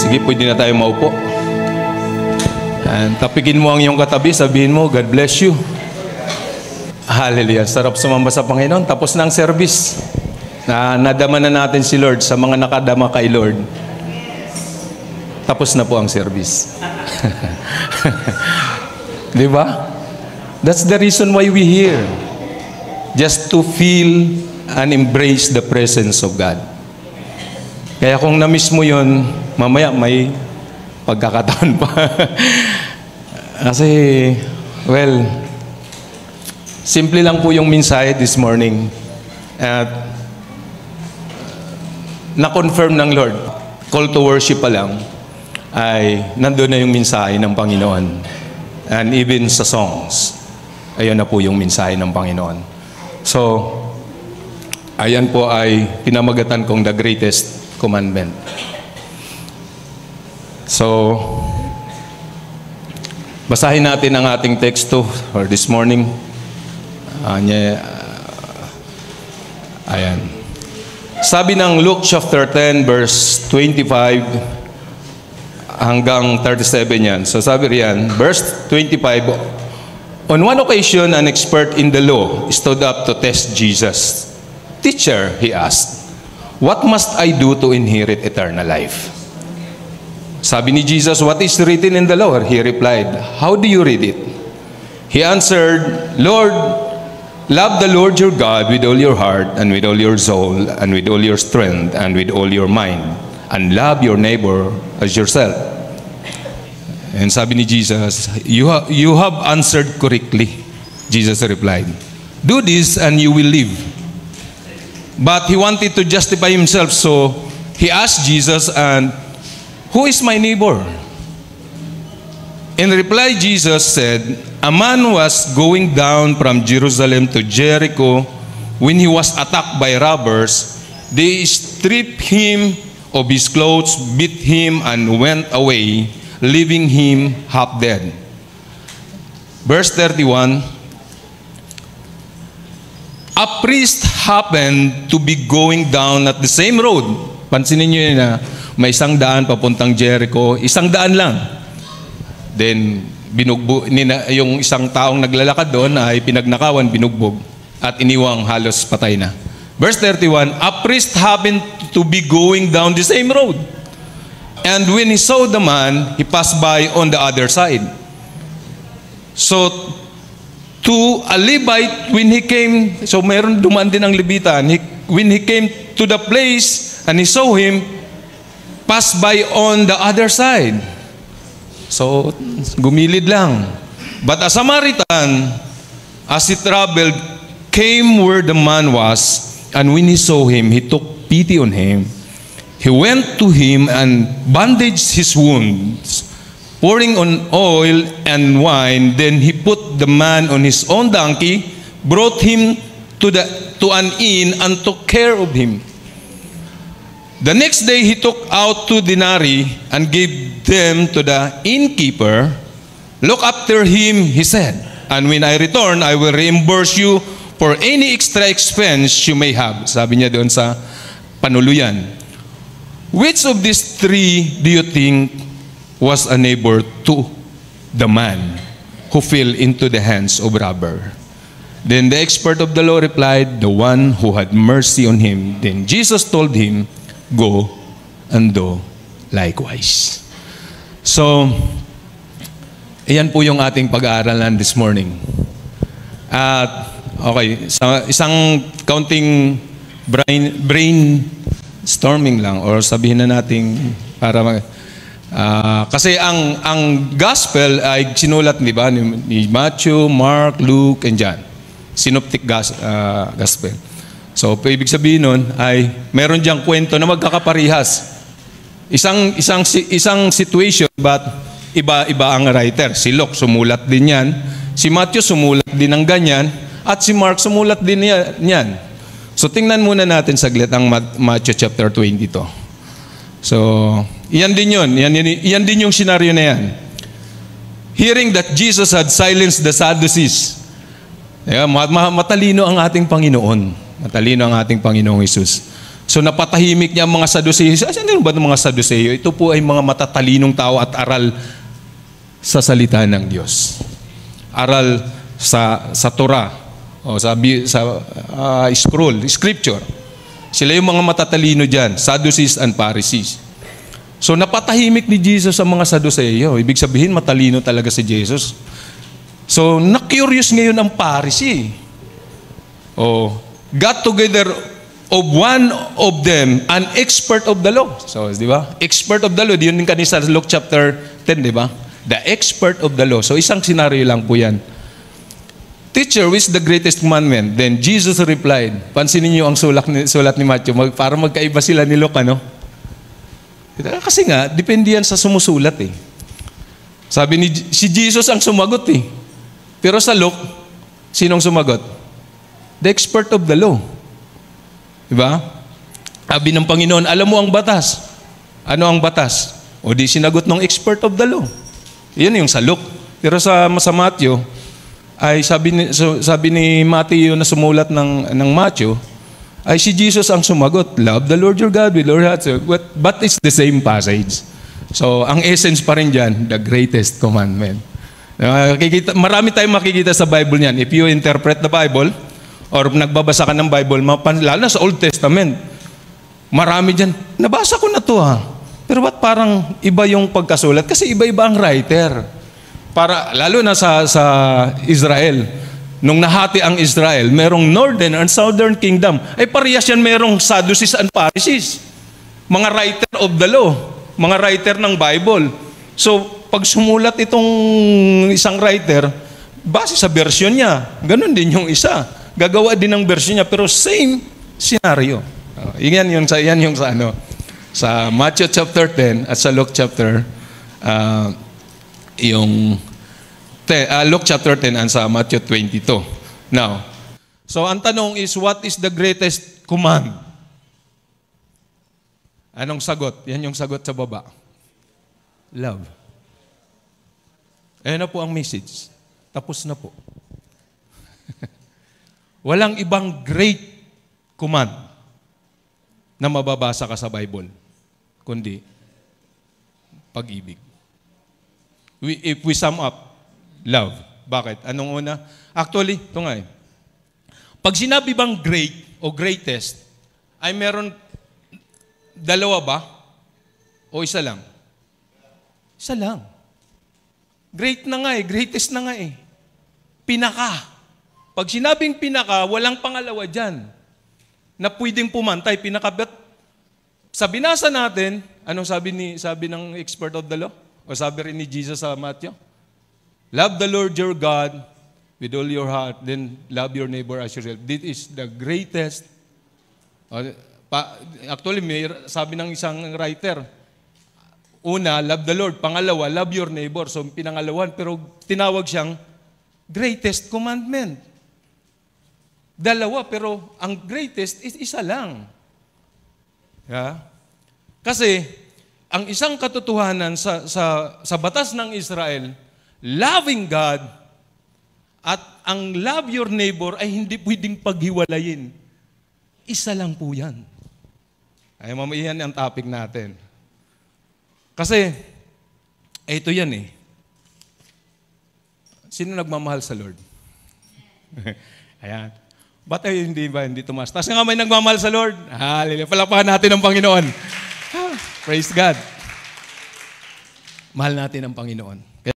Sige, pwede na tayo maupo. And tapikin mo ang iyong katabi, sabihin mo, God bless you. Hallelujah. Sarap sumamba sa Panginoon. Tapos na ang service. Nadama na natin si Lord sa mga nakadama kay Lord. Tapos na po ang service. Di ba? That's the reason why we here. Just to feel and embrace the presence of God. Kaya kung na-miss mo yun, mamaya may pagkakataon pa. Kasi, well, simple lang po yung mensahe this morning. At na-confirm ng Lord. Call to worship pa lang ay nandun na yung mensahe ng Panginoon. And even sa songs, ayun na po yung mensahe ng Panginoon. So, ayan po ay pinamagatan kong the greatest commandment. So, basahin natin ang ating teksto for this morning. Ayan. Sabi ng Luke chapter 10 verse 25 hanggang 37 yan. So sabi riyan, verse 25, on one occasion, an expert in the law stood up to test Jesus. Teacher, he asked, what must I do to inherit eternal life? Sabi ni Jesus, what is written in the law? He replied, how do you read it? He answered, Lord, love the Lord your God with all your heart and with all your soul and with all your strength and with all your mind, and love your neighbor as yourself. And sabi ni Jesus, you have answered correctly. Jesus replied, do this and you will live. But he wanted to justify himself, so he asked Jesus, and who is my neighbor? In reply, Jesus said, a man was going down from Jerusalem to Jericho when he was attacked by robbers. They stripped him of his clothes, beat him, and went away, leaving him half dead. Verse 31, a priest happened to be going down at the same road. Pansinin niyo yun na may isang daan papuntang Jericho, isang daan lang. Then, yung isang taong naglalakad doon ay pinagnakawan, binugbog, at iniwang halos patay na. Verse 31, a priest happened to be going down the same road. And when he saw the man, he passed by on the other side. So, to a Levite, when he came, so meron dumaan din ang Levitan, when he came to the place and he saw him, passed by on the other side. So, gumilid lang. But a Samaritan, as he traveled, came where the man was, and when he saw him, he took pity on him. He went to him and bandaged his wounds, pouring on oil and wine. Then he put the man on his own donkey, brought him to an inn, and took care of him. The next day he took out 2 denarii and gave them to the innkeeper. Look after him, he said, and when I return, I will reimburse you for any extra expense you may have. Sabi niya doon sa panuluyan. Which of these 3 do you think was a neighbor to the man who fell into the hands of robber? Then the expert of the law replied, the one who had mercy on him. Then Jesus told him, go and do likewise. So, iyan po yung ating pag-aaralan this morning. At, okay, isang counting brainstorming lang, or sabihin na natin para kasi ang gospel ay sinulat, di ba, ni Matthew, Mark, Luke, and John. Synoptic gospel. So, ibig sabihin nun ay meron diyang kwento na magkakaparihas. Isang situation, but iba ang writer. Si Luke sumulat din yan, si Matthew sumulat din ng ganyan, at si Mark sumulat din yan. So, tingnan muna natin saglit ang Matthew chapter 22. So, iyan din yun. Iyan din yung scenario na yan. Hearing that Jesus had silenced the Sadducees. Matalino ang ating Panginoon. Matalino ang ating Panginoong Hesus. So napatahimik niya ang mga Saduceo. Ano ba ng mga Saduceo? Ito po ay mga matatalinong tao at aral sa salita ng Diyos. Aral sa Torah o sa scripture. Sila yung mga matatalino dyan, Sadducees and Pharisees. So napatahimik ni Jesus ang mga Saduceo. Ibig sabihin matalino talaga si Jesus. So na-curious ngayon ang Pharisee. Got together of one of them, an expert of the law. So, di ba? Expert of the law. Yun din kanina sa Luke chapter 10, di ba? The expert of the law. So, isang senaryo lang po yan. Teacher, which is the greatest commandment? Then Jesus replied. Pansinin niyo ang sulat ni Matthew. Para magkaiba sila ni Luke, ano? Kasi nga, depende yan sa sumusulat eh. Sabi si Jesus ang sumagot eh. Pero sa Luke, sinong sumagot? The expert of the law. Diba? Sabi ng Panginoon, alam mo ang batas. Ano ang batas? O di sinagot ng expert of the law. Yan yung sa Luke. Pero sa Matthew, ay sabi ni Matthew na sumulat ng Matthew, ay si Jesus ang sumagot. Love the Lord your God with all your heart. But it's the same passage. So, ang essence pa rin dyan, the greatest commandment. Marami tayong makikita sa Bible niyan. If you interpret the Bible, or nagbabasa ka ng Bible, lalo na sa Old Testament, marami dyan, nabasa ko na to pero ba't parang iba yung pagkasulat? Kasi iba-iba ang writer. Lalo na sa Israel, nung nahati ang Israel, merong Northern and Southern Kingdom. Ay parehas yan merong Sadducees and Pharisees. Mga writer of the law, mga writer ng Bible. So, pag sumulat itong isang writer, base sa version niya, ganun din yung isa. Gagawa din ng version niya, pero same scenario. Yan yung sa Matthew chapter 10 at sa Luke chapter Luke chapter 10 and sa Matthew 22. Now, so ang tanong is, what is the greatest command? Anong sagot? Yan yung sagot sa baba. Love. Ayan na po ang message. Tapos na po. Walang ibang great command na mababasa ka sa Bible, kundi pag-ibig. If we sum up, love. Bakit? Anong una? Actually, ito nga eh. Pag sinabi bang great o greatest, ay meron dalawa ba? O isa lang? Isa lang. Great na nga eh. Greatest na nga eh. Pinaka. Pag sinabing pinaka, walang pangalawa dyan na pwedeng pumantay. Pinaka, but sa binasa natin, anong sabi ng expert of the law? O sabi rin ni Jesus sa Matthew? Love the Lord your God with all your heart, then love your neighbor as yourself. This is the greatest. Actually, sabi ng isang writer, una, love the Lord. Pangalawa, love your neighbor. So, pinangalawan, pero tinawag siyang greatest commandment. Dalawa, pero ang greatest is isa lang. Yeah? Kasi, ang isang katotohanan sa batas ng Israel, loving God at ang love your neighbor ay hindi pwedeng paghiwalayin. Isa lang po yan. Ay, mamayan ang topic natin. Kasi, ito yan eh. Sino nagmamahal sa Lord? Ayan. Ba't ay hindi tumas? Tapos nga may nagmamahal sa Lord. Hallelujah. Palakpakan natin ang Panginoon. Praise God. Mahal natin ang Panginoon.